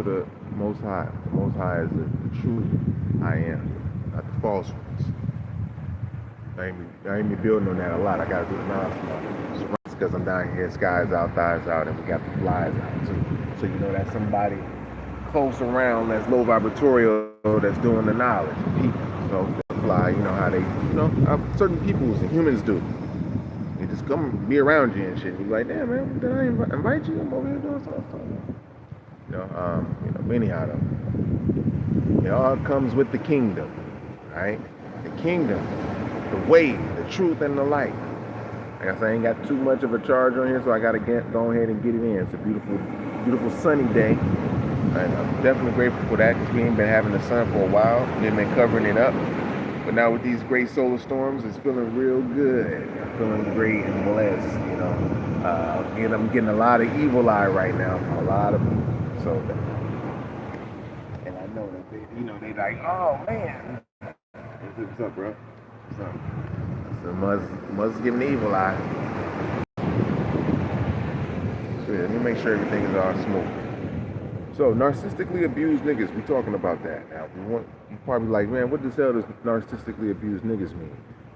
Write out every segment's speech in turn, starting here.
the Most High. The Most High is the true I am, not the false ones. I ain't be building on that a lot. I gotta do the nonsense because I'm down here, skies out, thighs out, and we got the flies out too. So you know that's somebody close around that's low vibratorial that's doing the knowledge. People. So the fly, you know how they, certain peoples and humans do. They just come be around you and shit. And you like, damn man, did I invite you? I'm over here doing something. Anyhow though, it all comes with the kingdom, right? The kingdom, the way, the truth, and the light. Like I said, I ain't got too much of a charge on here, so I gotta go ahead and get it in. It's a beautiful, beautiful sunny day, and I'm definitely grateful for that because we ain't been having the sun for a while. We've been covering it up, but now with these great solar storms, it's feeling real good. I'm feeling great and blessed, and I'm getting a lot of evil eye right now from a lot of people. So, and I know that they like, oh man, what's up, bro? What's up? So must give an evil eye. So yeah, let me make sure everything is all smooth. So narcissistically abused niggas, we talking about that now. You probably like, man, what the hell does narcissistically abused niggas mean?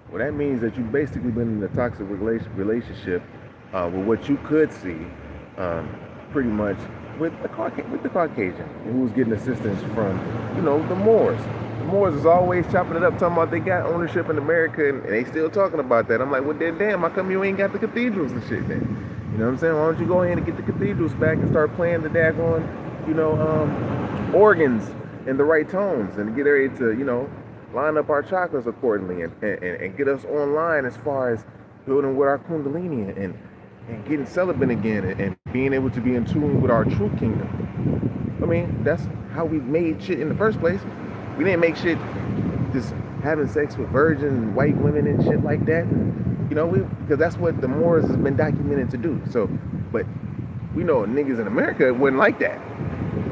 Well, that means that you've basically been in a toxic relationship with what you could see, pretty much with the Caucasian, who was getting assistance from, the Moors. The Moors is always chopping it up, talking about they got ownership in America, and they still talking about that. I'm like, well, damn, how come you ain't got the cathedrals and shit then? You know what I'm saying? Why don't you go ahead and get the cathedrals back and start playing the daggone, organs in the right tones and get ready to, line up our chakras accordingly and get us online as far as building with our kundalini and getting celibate again and being able to be in tune with our true kingdom. I mean, that's how we made shit in the first place. We didn't make shit just having sex with virgin white women and shit like that. Because that's what the Moors has been documented to do. So, but we know niggas in America wasn't like that.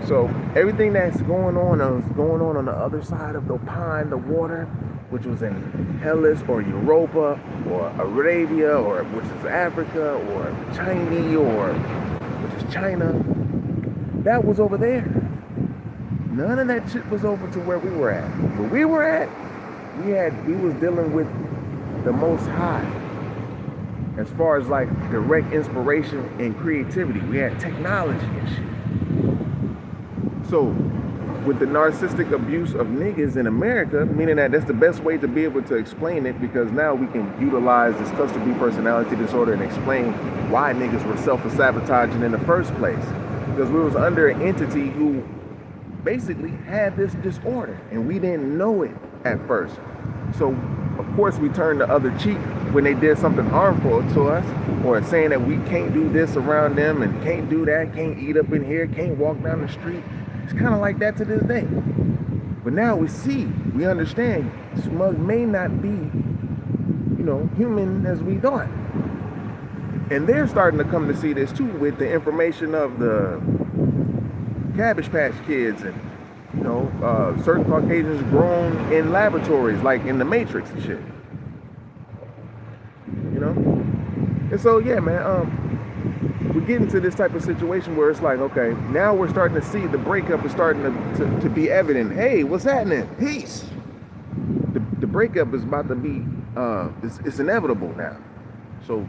So everything that's going on the other side of the pond, the water, which was in Hellas or Europa or Arabia or which is Africa or Chinese or which is China, that was over there. None of that shit was over to where we were at. Where we were at, we was dealing with the Most High. As far as like direct inspiration and creativity, we had technology and shit. So with the narcissistic abuse of niggas in America, meaning that's the best way to be able to explain it, because now we can utilize this cluster B personality disorder and explain why niggas were self-sabotaging in the first place. Because we was under an entity who basically had this disorder and we didn't know it at first. So of course we turned the other cheek when they did something harmful to us, or saying that we can't do this around them and can't do that, can't eat up in here, can't walk down the street. It's kind of like that to this day. But now we understand smug may not be, human as we thought. And they're starting to come to see this too with the information of the Cabbage Patch Kids and, certain Caucasians grown in laboratories, like in the Matrix and shit. And so, yeah, man, we're getting to this type of situation where it's like, okay, now we're starting to see the breakup is starting to be evident. Hey, what's happening? Peace. The breakup is about to be, it's inevitable now. So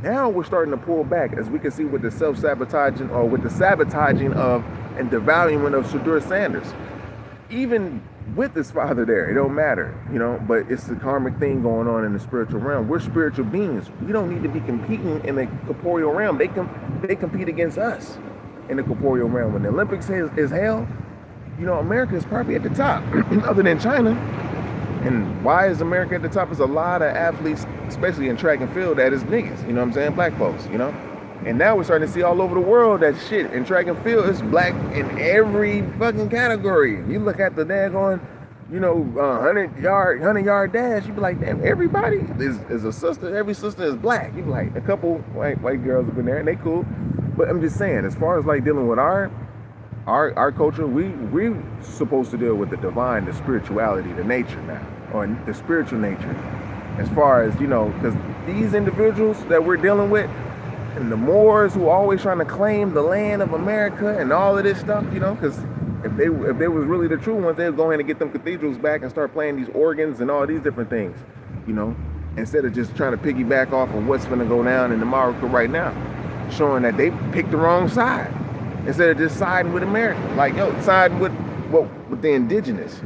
now we're starting to pull back, as we can see with the self-sabotaging or with the sabotaging of and devaluing of Shadur Sanders. Even with his father there, it don't matter, but it's the karmic thing going on in the spiritual realm. We're spiritual beings. We don't need to be competing in the corporeal realm. They compete against us in the corporeal realm. When the Olympics is held, America is probably at the top, other than China. And why is America at the top? Is a lot of athletes, especially in track and field, that is niggas, black folks, And now we're starting to see all over the world that shit in track and field is black in every fucking category. You look at the daggone, 100-yard dash, you be like, damn, everybody is a sister. Every sister is black. You be like, a couple white girls have been there and they cool. But I'm just saying, as far as like dealing with our culture, we supposed to deal with the divine, the spirituality, the nature now, or the spiritual nature. As far as, because these individuals that we're dealing with, and the Moors who are always trying to claim the land of America and all of this stuff, you know, because if they was really the true ones, they'd go ahead and get them cathedrals back and start playing these organs and all these different things, you know, instead of just trying to piggyback off of what's going to go down in America right now, showing that they picked the wrong side instead of just siding with America, like, yo, siding with the indigenous.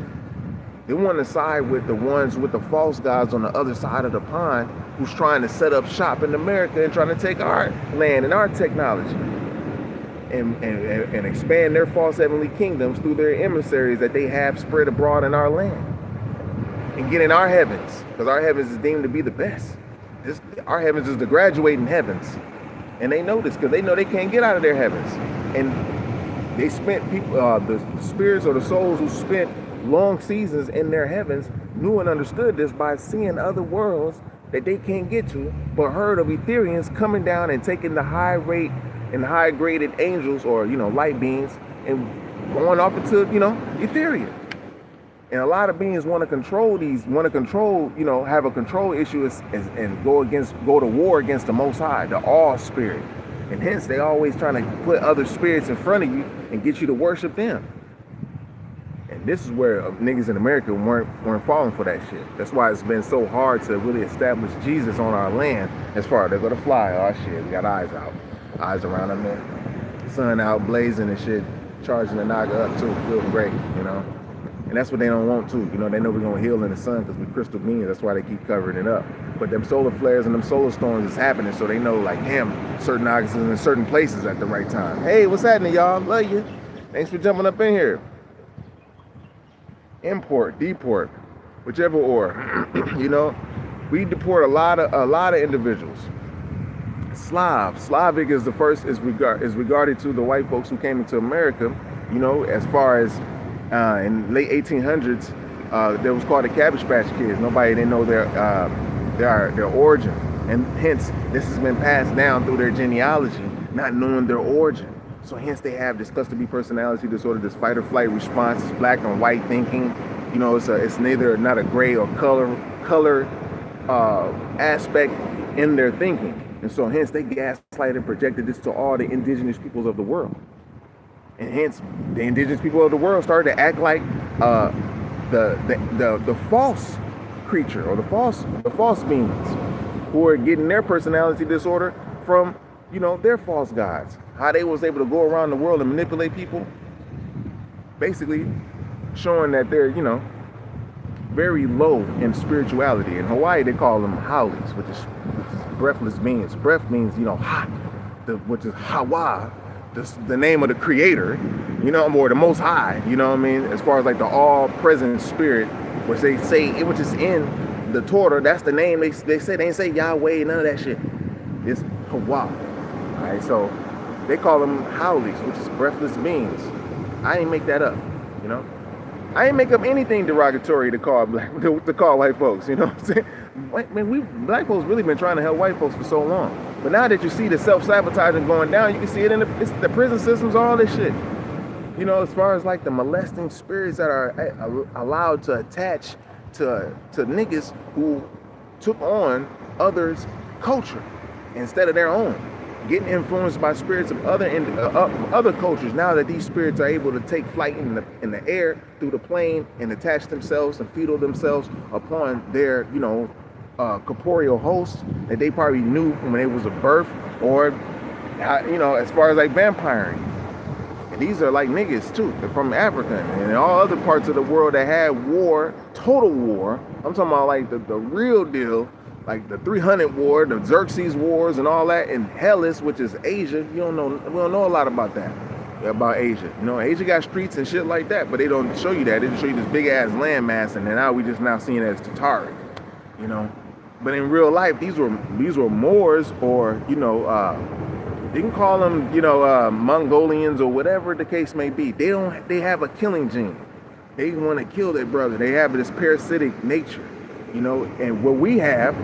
They want to side with the ones with the false gods on the other side of the pond who's trying to set up shop in America and trying to take our land and our technology and expand their false heavenly kingdoms through their emissaries that they have spread abroad in our land and get in our heavens, because our heavens is deemed to be the best. Our heavens is the graduating heavens, and they know this because they know they can't get out of their heavens. And they spent people, the spirits or the souls who spent long seasons in their heavens knew and understood this by seeing other worlds that they can't get to, but heard of Etherians coming down and taking the high rate and high graded angels, or, you know, light beings, and going off into, you know, Ethereum. And a lot of beings want to control these, you know, have a control issue and go to war against the Most High, the all spirit. And hence they always trying to put other spirits in front of you and get you to worship them. And this is where niggas in America weren't falling for that shit. That's why it's been so hard to really establish Jesus on our land. As far as they're gonna fly, oh shit, we got eyes out, eyes around them there, sun out blazing and shit, charging the NAGA up too, feeling great, you know. And that's what they don't want too, you know. They know we're gonna heal in the sun because we crystal beings. That's why they keep covering it up. But them solar flares and them solar storms is happening, so they know, like, damn, certain NAGAs in certain places at the right time. Hey, what's happening, y'all? Love you. Thanks for jumping up in here. Import, deport, whichever or, you know, we deport a lot of individuals. Slavic is the first, is regarded to the white folks who came into America, you know, as far as in late 1800s, there was called the Cabbage Patch Kids. Nobody didn't know their origin, and hence this has been passed down through their genealogy, not knowing their origin. So hence they have this cluster B personality disorder, this fight or flight response, this black and white thinking. You know, it's neither not a gray or color aspect in their thinking. And so hence they gaslighted and projected this to all the indigenous peoples of the world. And hence the indigenous people of the world started to act like the false creature, or the false beings, who are getting their personality disorder from, you know, their false gods. How they was able to go around the world and manipulate people, basically showing that they're, you know, very low in spirituality. In Hawaii, they call them haoles, which is breathless beings. Breath means, you know, which is Hawa, the name of the creator, you know, or the Most High, you know what I mean? As far as like the all-present spirit, which they say, which is in the Torah, that's the name they say. They ain't say Yahweh, none of that shit. It's Hawa. All right, so they call them haoles, which is breathless beings. I ain't make that up, you know. I ain't make up anything derogatory to call white folks, you know what I'm saying? Man, black folks really been trying to help white folks for so long. But now that you see the self-sabotaging going down, you can see it in the prison systems, all this shit. You know, as far as like the molesting spirits that are allowed to attach to niggas who took on others' culture instead of their own. Getting influenced by spirits of other cultures. Now that these spirits are able to take flight in the air through the plane and attach themselves and fetal themselves upon their, you know, corporeal hosts that they probably knew from when they was a birth, or, you know, as far as like vampiring. And these are like niggas too. They're from Africa and all other parts of the world that had war, total war. I'm talking about like the real deal. Like the 300 War, the Xerxes Wars, and all that, and Hellas, which is Asia. We don't know a lot about that, about Asia. You know, Asia got streets and shit like that, but they don't show you that. They just show you this big ass landmass, and then now we just now seeing it as Tataric. You know, but in real life, these were Moors, or, you know, you can call them, you know, Mongolians or whatever the case may be. They have a killing gene. They want to kill their brother. They have this parasitic nature. You know, and what we had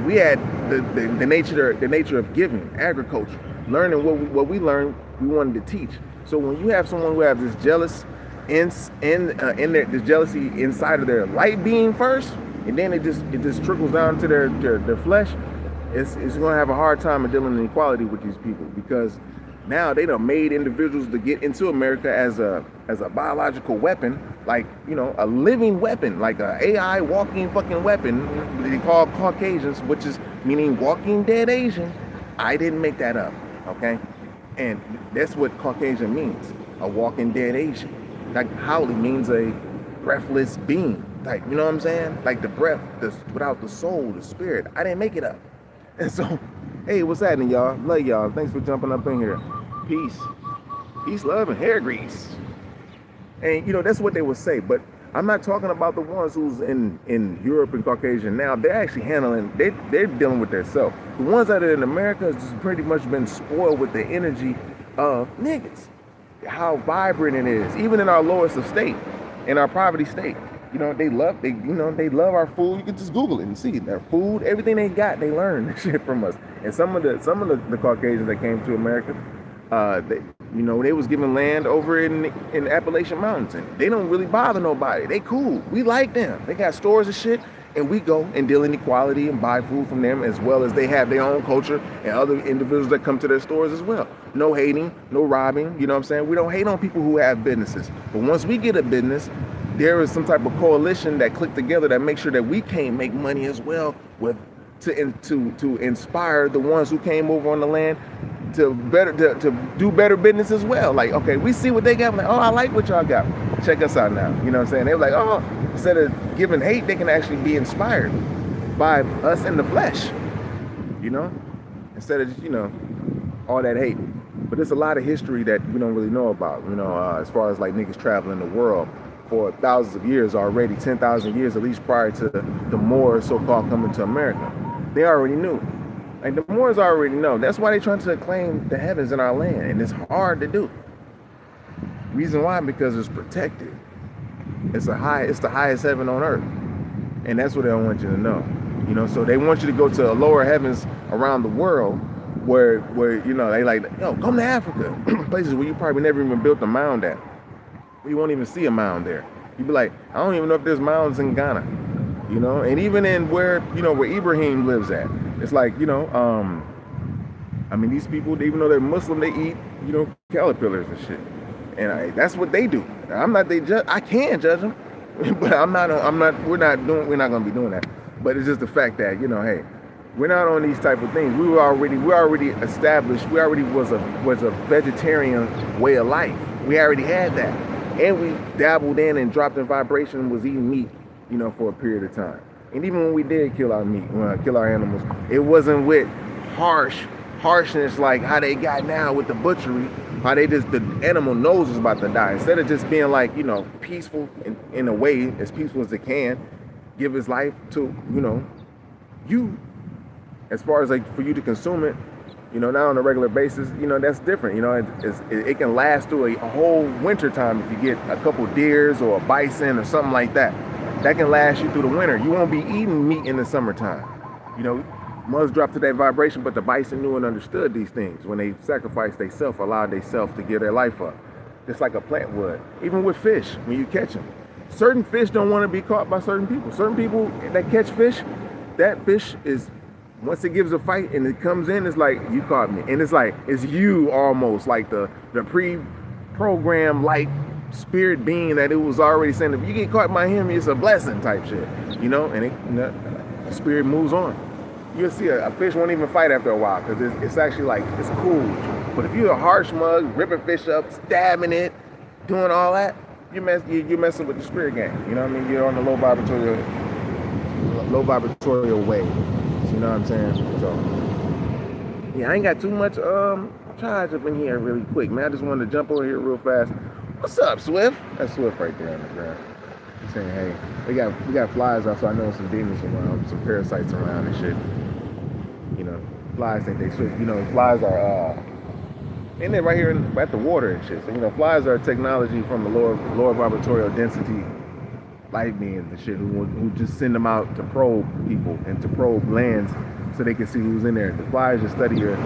the nature of giving, agriculture, learning what we learned, we wanted to teach. So when you have someone who has this this jealousy inside of their light being first, and then it just trickles down to their flesh, it's going to have a hard time in dealing in equality with these people, because now they done made individuals to get into America as a biological weapon, like, you know, a living weapon, like a AI walking fucking weapon. They call Caucasians, which is meaning walking dead Asian. I didn't make that up, okay? And that's what Caucasian means, a walking dead Asian. Like Howley means a breathless being, like, you know what I'm saying? Like the breath, without the soul, the spirit. I didn't make it up. And so, hey, what's happening, y'all? Love y'all. Thanks for jumping up in here. Peace. Peace, love, and hair grease. And, you know, that's what they would say. But I'm not talking about the ones who's in Europe and Caucasian now. They're actually handling, they're dealing with themselves. The ones that are in America has just pretty much been spoiled with the energy of niggas. How vibrant it is. Even in our lowest of state, in our poverty state. You know, they love our food. You can just Google it and see their food, everything they got, they learn shit from us. And some of the Caucasians that came to America, they was given land over in Appalachian Mountains, and they don't really bother nobody. They cool. We like them. They got stores and shit, and we go and deal in equality and buy food from them, as well as they have their own culture and other individuals that come to their stores as well. No hating, no robbing. You know what I'm saying? We don't hate on people who have businesses, but once we get a business, there is some type of coalition that click together that makes sure that we can't make money as well, to inspire the ones who came over on the land to do better business as well. Like, okay, we see what they got. I'm like, oh, I like what y'all got. Check us out now. You know what I'm saying? They were like, oh, instead of giving hate, they can actually be inspired by us in the flesh. You know, instead of just, you know, all that hate. But there's a lot of history that we don't really know about. You know, as far as like niggas traveling the world for thousands of years already, 10,000 years at least prior to the Moors so-called coming to America. They already knew. Like the Moors already know. That's why they're trying to claim the heavens in our land, and it's hard to do. Reason why? Because it's protected. It's the highest heaven on earth, and that's what they don't want you to know. You know, so they want you to go to lower heavens around the world, where you know they like, yo, come to Africa, places where you probably never even built a mound at. You won't even see a mound there. You'd be like, I don't even know if there's mounds in Ghana, you know. And even in where Ibrahim lives at, it's like, you know, I mean, these people, even though they're Muslim, they eat, you know, caterpillars and shit, and that's what they do. I'm not they judge. I can judge them, but I'm not. We're not gonna be doing that. But it's just the fact that, you know, hey, we're not on these type of things. We already established. We already was a vegetarian way of life. We already had that. And we dabbled in and dropped in vibration and was eating meat, you know, for a period of time. And even when we did kill our meat, kill our animals, it wasn't with harshness like how they got now with the butchery, how the animal knows it's about to die. Instead of just being like, you know, peaceful in a way, as peaceful as it can, give its life to, you know, you, as far as like for you to consume it, you know, not on a regular basis, you know, that's different. You know, it can last through a whole winter time if you get a couple deers or a bison or something like that. That can last you through the winter. You won't be eating meat in the summertime. You know, must drop to that vibration, but the bison knew and understood these things when they sacrificed themselves, allowed themselves to give their life up, just like a plant would. Even with fish, when you catch them, certain fish don't want to be caught by certain people. Certain people that catch fish, that fish is, once it gives a fight and it comes in, it's like, you caught me. And it's like, it's you almost, like the pre-programmed like spirit being that it was already saying, if you get caught by him, it's a blessing type shit. You know, and the spirit moves on. You'll see a fish won't even fight after a while because it's actually like, it's cool. But if you're a harsh mug, ripping fish up, stabbing it, doing all that, you're messing with the spirit game. You know what I mean? You're on the low vibratorial wave. You know what I'm saying? So, yeah, I ain't got too much charge up in here really quick, man. I just wanted to jump over here real fast. What's up, Swift? That's Swift right there on the ground. He's saying, hey, we got flies out, so I know some demons around, some parasites around and shit. You know, flies think they switch. You know, flies are and then right here at the water and shit. So, you know, flies are technology from the lower vibratorial density light beings and shit who just send them out to probe people and to probe lands so they can see who's in there. The flies just study your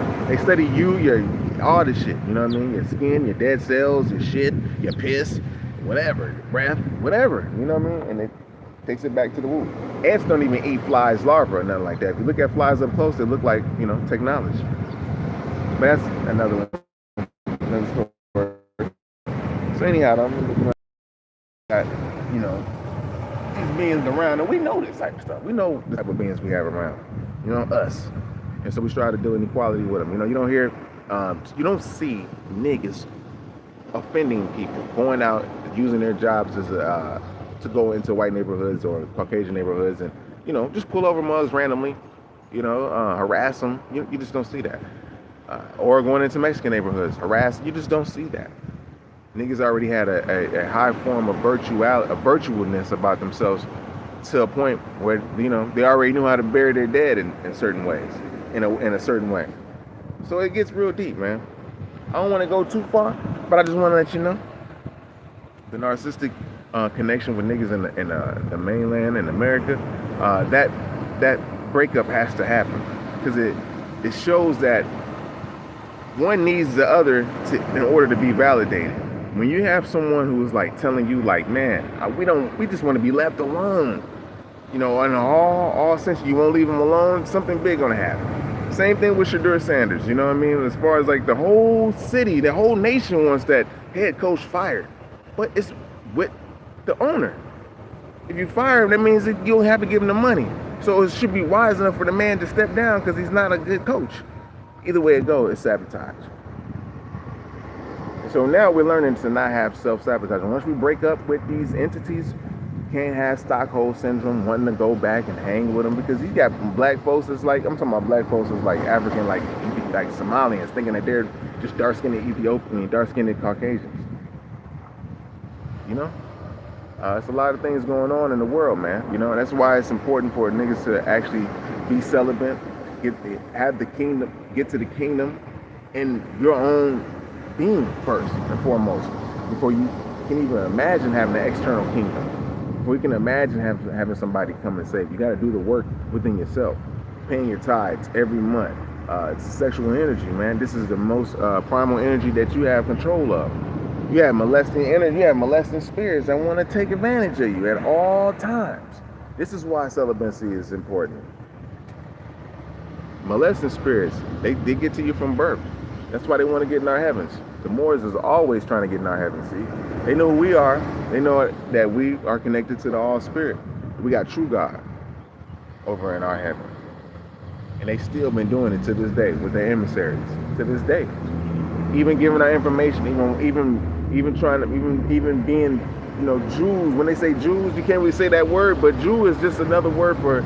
all the shit, you know what I mean? Your skin, your dead cells, your shit, your piss, whatever, your breath, whatever, you know what I mean? And Takes it back to the womb. Ants don't even eat flies larvae or nothing like that. If you look at flies up close, they look like, you know, technology. But that's another story. So anyhow, I'm looking at, you know, these beings around, and we know this type of stuff. We know the type of beings we have around, you know, us. And so we try to do an equality with them. You know, you don't hear, you don't see niggas offending people, going out, using their jobs as to go into white neighborhoods or Caucasian neighborhoods and, you know, just pull over mugs randomly, you know, harass them. You just don't see that. Or going into Mexican neighborhoods, harass. You just don't see that. Niggas already had a high form of virtualness about themselves to a point where, you know, they already knew how to bury their dead in certain ways, in a certain way. So it gets real deep, man. I don't want to go too far, but I just want to let you know the narcissistic connection with niggas in the mainland in America. That breakup has to happen because it shows that one needs the other in order to be validated. When you have someone who is like telling you like, man, we just want to be left alone, you know, in all sense, you won't leave them alone, something big gonna happen. Same thing with Shadur Sanders, you know what I mean? As far as like the whole city, the whole nation wants that head coach fired, but it's with the owner. If you fire him, that means that you'll have to give him the money. So it should be wise enough for the man to step down because he's not a good coach. Either way it goes, it's sabotage. So now we're learning to not have self-sabotage. And once we break up with these entities, can't have Stockholm syndrome, wanting to go back and hang with them, because you got black folks that's like, I'm talking about black folks that's like African, like Somalians, thinking that they're just dark-skinned Ethiopian, dark-skinned Caucasians. You know? It's a lot of things going on in the world, man. You know, that's why it's important for niggas to actually be celibate, have the kingdom, get to the kingdom in your own being first and foremost, before you can even imagine having an external kingdom. Before you can imagine having somebody come and save you, got to do the work within yourself, paying your tithes every month. It's sexual energy, man. This is the most primal energy that you have control of. You have molesting energy, you have molesting spirits that want to take advantage of you at all times. This is why celibacy is important. Molesting spirits, they get to you from birth. That's why they want to get in our heavens. The Moors is always trying to get in our heavens, see? They know who we are. They know that we are connected to the All Spirit. We got true God over in our heaven. And they still been doing it to this day with their emissaries, to this day. Even giving our information, even trying to, even being, you know, Jews. When they say Jews, you can't really say that word, but Jew is just another word for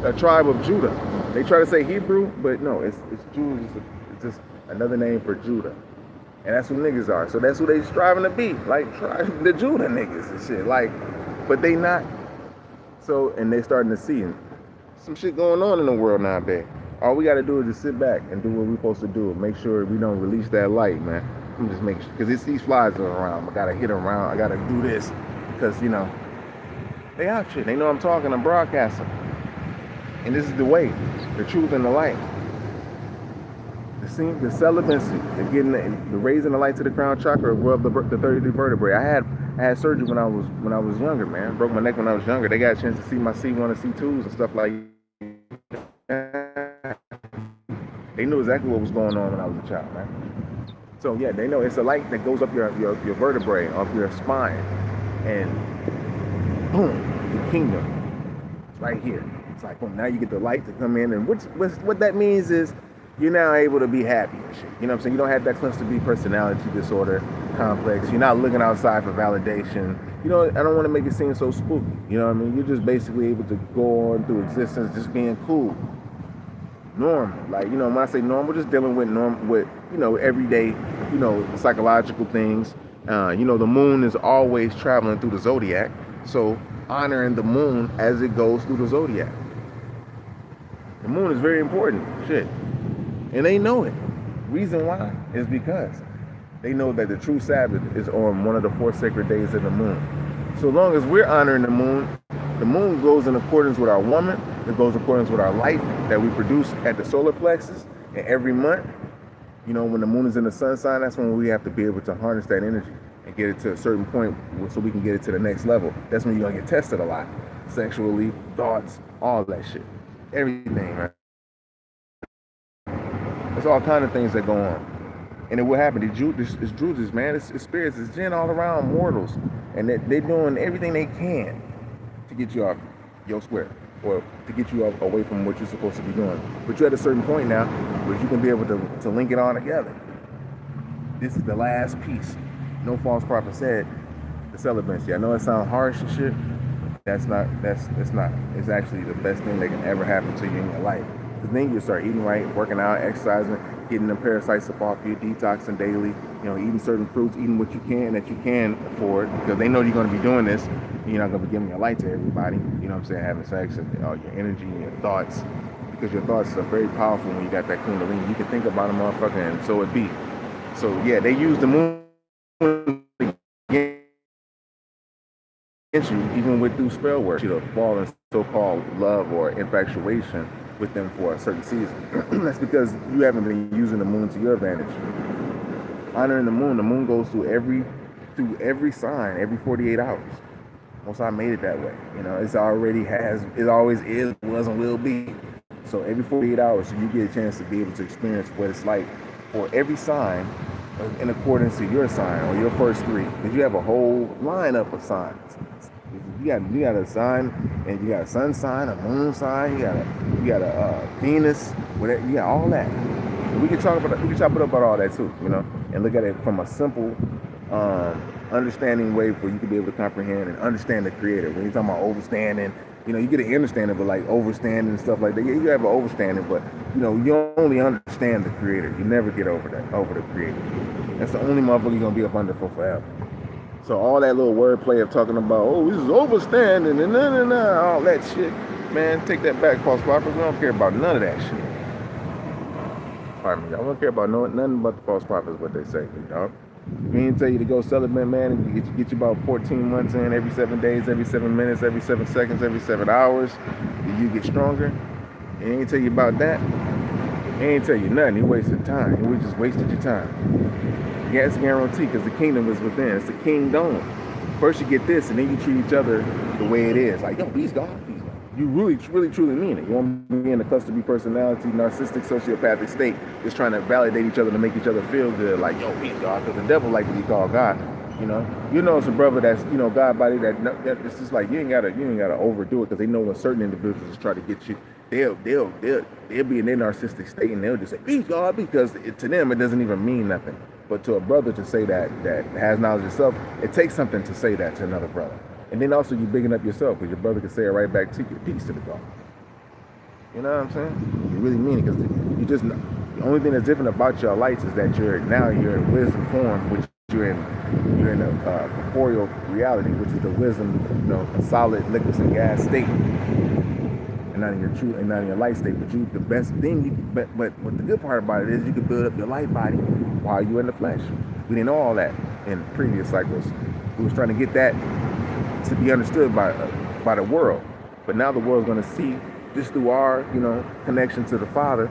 a tribe of Judah. They try to say Hebrew, but no, it's Jews. It's just another name for Judah. And that's who niggas are. So that's who they striving to be. Like, the Judah niggas and shit. Like, but they not. So, and they starting to see some shit going on in the world nowadays. All we got to do is just sit back and do what we're supposed to do. Make sure we don't release that light, man. I'm just making sure, because it's these flies are around. I got to hit them around. I got to do this because, you know, they out shit. They know I'm talking. I'm broadcasting. And this is the way, the truth and the light. The celibacy, the raising the light to the crown chakra of the 33 vertebrae. I had surgery when I was younger, man. Broke my neck when I was younger. They got a chance to see my C1 and C2s and stuff like that. They knew exactly what was going on when I was a child, man. So yeah, they know it's a light that goes up your vertebrae, up your spine, and boom, the kingdom. It's right here. It's like, boom, now you get the light to come in, and what that means is you're now able to be happy and shit. You know what I'm saying? You don't have that cluster B personality disorder complex. You're not looking outside for validation. You know, I don't want to make it seem so spooky. You know what I mean? You're just basically able to go on through existence just being cool. Normal. Like, you know, when I say normal, just dealing with you know, everyday, you know, psychological things. You know, the moon is always traveling through the zodiac. So honoring the moon as it goes through the zodiac. The moon is very important. Shit. And they know it. Reason why is because they know that the true Sabbath is on one of the 4 sacred days of the moon. So long as we're honoring the moon goes in accordance with our woman, it goes in accordance with our light that we produce at the solar plexus. And every month, you know, when the moon is in the sun sign, that's when we have to be able to harness that energy and get it to a certain point so we can get it to the next level. That's when you're gonna get tested a lot. sexually, thoughts, all that shit. Everything, right? There's all kind of things that go on. And it will happen. It's Druzes, man. It's spirits. It's jinn all around mortals. And they're doing everything they can to get you off your square, or to get you away from what you're supposed to be doing. But you're at a certain point now where you can be able to link it all together. This is the last piece. No false prophet said the celibacy. I know it sounds harsh and shit. It's not. It's actually the best thing that can ever happen to you in your life. Because then you start eating right, working out, exercising, getting the parasites up off you, detoxing daily, eating certain fruits, eating what you can afford, because they know you're going to be doing this. You're not going to be giving your light to everybody, you know what I'm saying, having sex, and all your energy and your thoughts, because your thoughts are very powerful when you got that kundalini. You can think about a motherfucker and so it be. So yeah, they use the moon against you, even through spell work, to fall in so-called love or infatuation with them for a certain season. That's because you haven't been using the moon to your advantage. Honoring the moon goes through every sign, every 48 hours. Most I made it that way. It always is, was, and will be. So every 48 hours, you get a chance to be able to experience what it's like for every sign in accordance to your sign, or your first three. Because you have a whole lineup of signs. You got a sign, and you got a sun sign, a moon sign, you got a Venus, whatever, you got all that. And we can talk about all that too, and look at it from a simple, understanding way where you can be able to comprehend and understand the creator. When you're talking about overstanding, you get an understanding, but like overstanding and stuff like that. Yeah, you have an overstanding, but you only understand the creator. You never get over the creator. That's the only motherfucker you're gonna be up under for forever. So all that little wordplay of talking about, this is overstanding and all that shit, man, take that back, false prophets. We don't care about none of that shit. Pardon me, I don't care about nothing but the false prophets, what they say, dog. We ain't tell you to go celibate, man, and get you about 14 months in, every 7 days, every 7 minutes, every 7 seconds, every 7 hours. You get stronger. He ain't tell you about that. He ain't tell you nothing. He wasted time. We just wasted your time. Yeah, it's guaranteed, because the kingdom is within. It's the kingdom. First you get this, and then you treat each other the way it is. Like, yo, peace, God, peace, God. You really, truly mean it. You want to be in a cluster B personality, narcissistic, sociopathic state, just trying to validate each other to make each other feel good. Like, yo, peace, God, because the devil like to be called God. It's a brother that's, God body that it's just like you ain't gotta overdo it, because they know when certain individuals try to get you, they'll be in their narcissistic state, and they'll just say, peace, God, because to them it doesn't even mean nothing. But to a brother to say that has knowledge of self, it takes something to say that to another brother. And then also you bigging up yourself, because your brother can say it right back to you, peace to the God. You know what I'm saying? You really mean it, because you just know. The only thing that's different about your lights is that you're in wisdom form, which you're in a corporeal reality, which is the wisdom, a solid liquids and gas state, and not in your true, and not in your light state. But the best thing, but what the good part about it is you can build up your light body while you're in the flesh. We didn't know all that in previous cycles. We was trying to get that to be understood by the world, but now the world's going to see, just through our connection to the Father,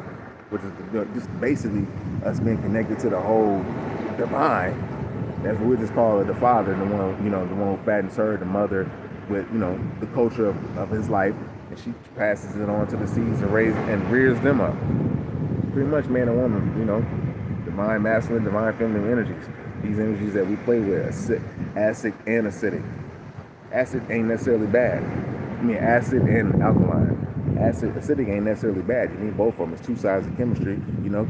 which is just basically us being connected to the whole divine. That's what we just call it, the Father, the one who fattens her, the mother, with the culture of his life, and she passes it on to the seeds and rears them up. Pretty much, man and woman, divine masculine, divine feminine energies. These energies that we play with, acid and acidic. Acid ain't necessarily bad. Acid and alkaline. Acidic ain't necessarily bad. You need both of them. It's two sides of chemistry.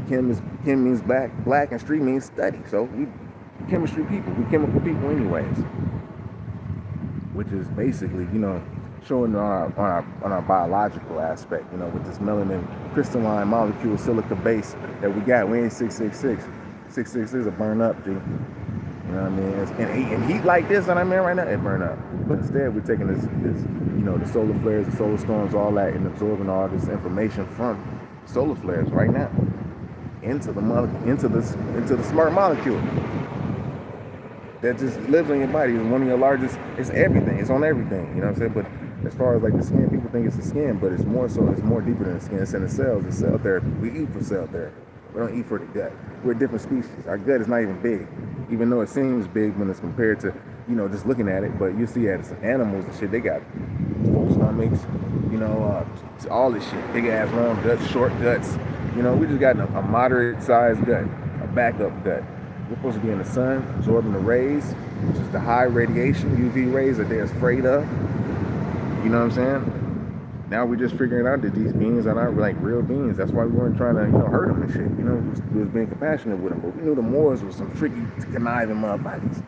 Chem means black, and street means study. So we chemistry people, we chemical people anyways. Which is basically, showing on our biological aspect, with this melanin crystalline molecule silica base that we got. We ain't 666. 666 will burn up, G. You know what I mean? And heat like this that I'm in right now, it burn up. But instead, we're taking this the solar flares, the solar storms, all that, and absorbing all this information from solar flares right now into the smart molecule that just lives on your body. It's one of your largest. It's everything. It's on everything. You know what I'm saying? But as far as like the skin, people think it's the skin, but it's more so. It's more deeper than the skin. It's in the cells. It's cell therapy. We eat for cell therapy. We don't eat for the gut. We're a different species. Our gut is not even big, even though it seems big when it's compared to, just looking at it. But you see, as animals and shit, they got full stomachs, you know, all this shit. Big ass long guts, short guts. You know, we just got a moderate sized gut, a backup gut. We're supposed to be in the sun, absorbing the rays, which is the high radiation, UV rays that they're afraid of. You know what I'm saying? Now we're just figuring out that these beings are not like real beings. That's why we weren't trying to, you know, hurt them and shit. You know, we was being compassionate with them. But we knew the Moors was some tricky, conniving motherfuckers.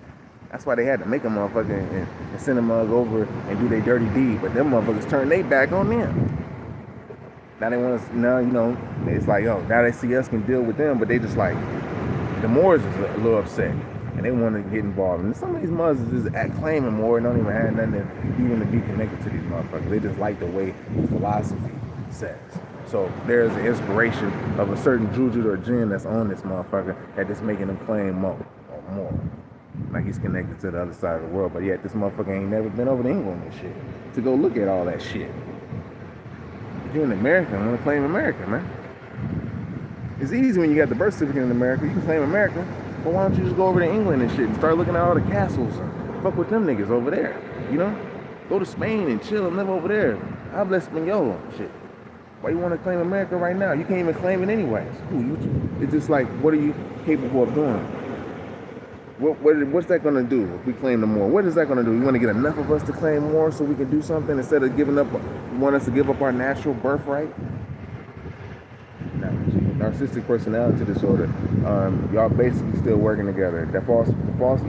That's why they had to make a motherfucker and send a mug over and do their dirty deed. But them motherfuckers turned their back on them. Now they want us, now, you know, it's like, yo, now they see us can deal with them, but they just like, the Moors is a little upset. And they want to get involved. And some of these mothers is just claiming more and don't even have nothing even to be connected to these motherfuckers. They just like the way the philosophy says. So there's an inspiration of a certain jujut or jinn that's on this motherfucker that just making them claim more. Like he's connected to the other side of the world. But yet this motherfucker ain't never been over to England and shit to go look at all that shit. If you're an American, I want to claim America, man. It's easy when you got the birth certificate in America. You can claim America. But why don't you just go over to England and shit and start looking at all the castles and fuck with them niggas over there, you know? Go to Spain and chill and live over there. Habla español and shit. Why you want to claim America right now? You can't even claim it anyways. It's just like, what are you capable of doing? What's that going to do if we claim the more? What is that going to do? You want to get enough of us to claim more so we can do something instead of giving up, you want us to give up our natural birthright? Narcissistic personality disorder. Y'all basically still working together. That false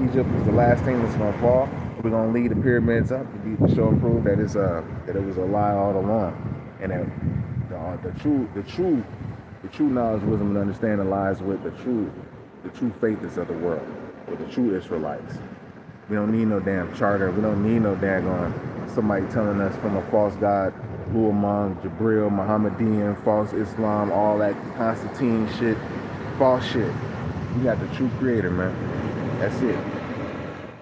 Egypt is the last thing that's gonna fall. We're gonna lead the pyramids up to show and prove that that it was a lie all along, and that the true knowledge, wisdom, and understanding lies with the true faithists of the world, with the true Israelites. We don't need no damn charter. We don't need no daggone somebody telling us from a false god, Luamang, Jabril, Mohammedan, false Islam, all that Constantine shit, false shit. You got the true creator, man. That's it.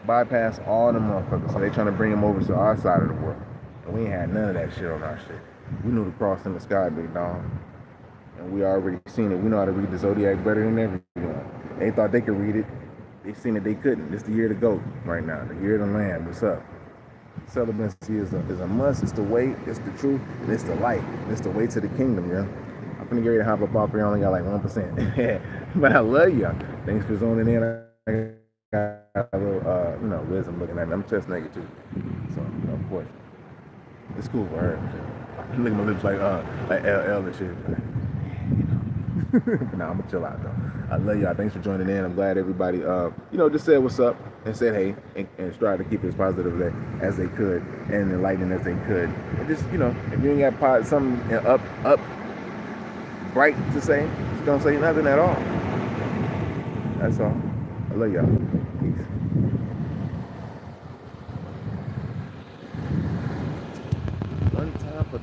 Bypass all them motherfuckers. So they trying to bring them over to our side of the world. And we ain't had none of that shit on our shit. We knew the cross in the sky, big dog. And we already seen it. We know how to read the zodiac better than everyone. They thought they could read it. They seen it, they couldn't. It's the year to go right now. The year of the Lamb. What's up? Celibacy is a must. It's the way, it's the truth, and it's the light. It's the way to the kingdom, yeah. I'm finna get ready to hop up off here. I only got like 1%. But I love y'all. Thanks for zoning in. I got a little, you know, wisdom looking at me. I'm just naked too. So, of course, it's cool for her. Look at my lips like LL and shit. Nah, I'm gonna chill out though. I love y'all. Thanks for joining in. I'm glad everybody, you know, just said what's up and said hey and tried to keep it as positive as they could and enlightening as they could. And just, you know, if you ain't got something up bright to say, just don't say nothing at all. That's all. I love y'all. Peace. One time for